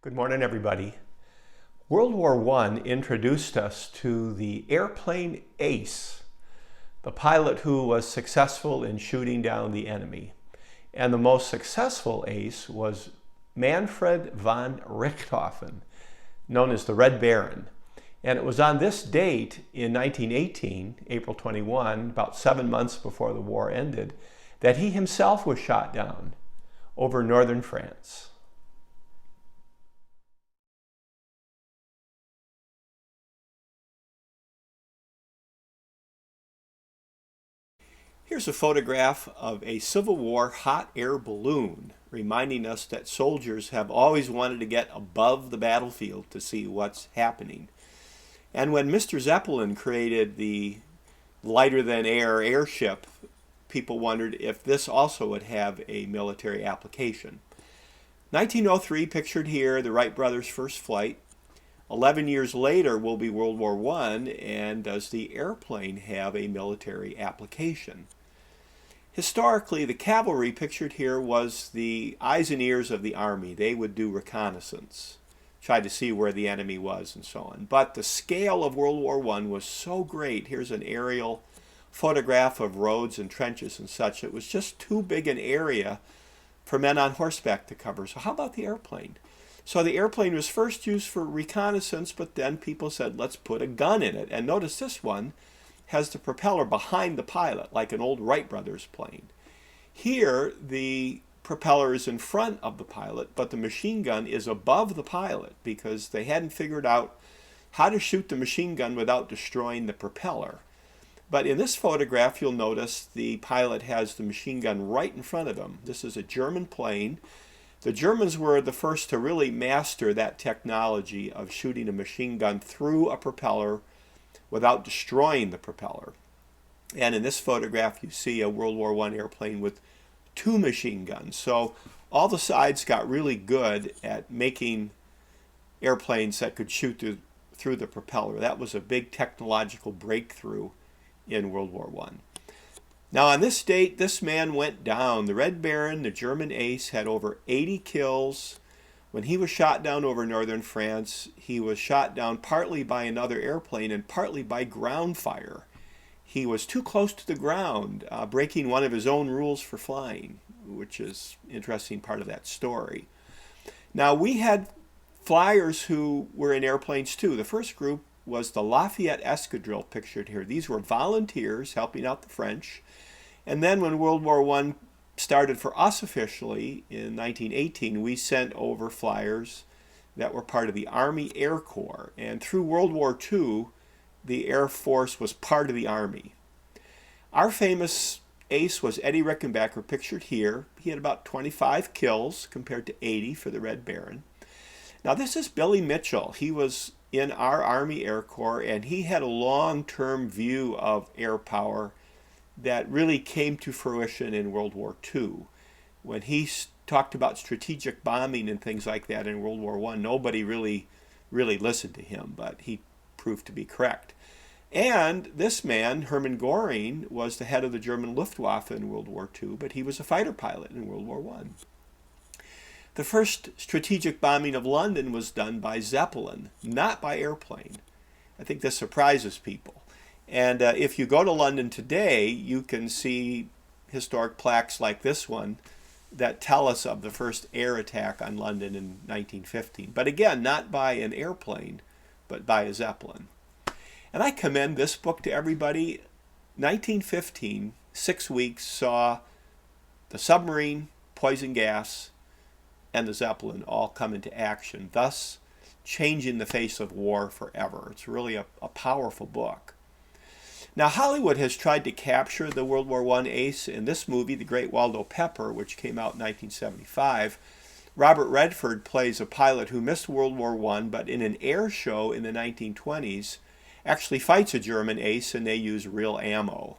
Good morning, everybody. World War I introduced us to the airplane ace, the pilot who was successful in shooting down the enemy. And the most successful ace was Manfred von Richthofen, known as the Red Baron. And it was on this date in 1918, April 21, about 7 months before the war ended, that he himself was shot down over northern France. Here's a photograph of a Civil War hot air balloon, reminding us that soldiers have always wanted to get above the battlefield to see what's happening. And when Mr. Zeppelin created the lighter-than-air airship, people wondered if this also would have a military application. 1903, pictured here, the Wright brothers' first flight. 11 years later will be World War I, and does the airplane have a military application? Historically, the cavalry pictured here was the eyes and ears of the army. They would do reconnaissance, try to see where the enemy was and so on. But the scale of World War I was so great. Here's an aerial photograph of roads and trenches and such. It was just too big an area for men on horseback to cover. So how about the airplane? So the airplane was first used for reconnaissance, but then people said, let's put a gun in it. And notice this one has the propeller behind the pilot, like an old Wright brothers plane. Here, the propeller is in front of the pilot, but the machine gun is above the pilot because they hadn't figured out how to shoot the machine gun without destroying the propeller. But in this photograph, you'll notice the pilot has the machine gun right in front of him. This is a German plane. The Germans were the first to really master that technology of shooting a machine gun through a propeller without destroying the propeller. And in this photograph, you see a World War I airplane with two machine guns. So all the sides got really good at making airplanes that could shoot through the propeller. That was a big technological breakthrough in World War I. Now on this date, this man went down. The Red Baron, the German ace, had over 80 kills. When he was shot down over northern France, he was shot down partly by another airplane and partly by ground fire. He was too close to the ground, breaking one of his own rules for flying, which is an interesting part of that story. Now we had flyers who were in airplanes too. The first group was the Lafayette Escadrille, pictured here. These were volunteers helping out the French. And then when World War I started for us officially in 1918, we sent over flyers that were part of the Army Air Corps. And through World War II, the Air Force was part of the Army. Our famous ace was Eddie Rickenbacker, pictured here. He had about 25 kills compared to 80 for the Red Baron. Now this is Billy Mitchell. He was in our Army Air Corps, and he had a long-term view of air power that really came to fruition in World War II. When he talked about strategic bombing and things like that in World War I, nobody really listened to him, but he proved to be correct. And this man, Hermann Göring, was the head of the German Luftwaffe in World War II, but he was a fighter pilot in World War I. The first strategic bombing of London was done by Zeppelin, not by airplane. I think this surprises people. And if you go to London today, you can see historic plaques like this one that tell us of the first air attack on London in 1915. But again, not by an airplane, but by a Zeppelin. And I commend this book to everybody. 1915, 6 weeks, saw the submarine, poison gas, and the Zeppelin all come into action, thus changing the face of war forever. It's really a powerful book. Now, Hollywood has tried to capture the World War I ace in this movie, The Great Waldo Pepper, which came out in 1975. Robert Redford plays a pilot who missed World War I, but in an air show in the 1920s, actually fights a German ace, and they use real ammo.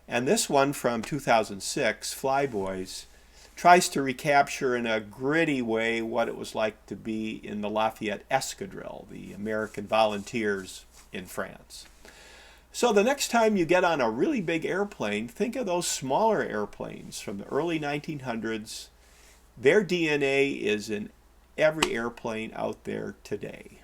And this one from 2006, Flyboys, tries to recapture in a gritty way what it was like to be in the Lafayette Escadrille, the American volunteers in France. So the next time you get on a really big airplane, think of those smaller airplanes from the early 1900s. Their DNA is in every airplane out there today.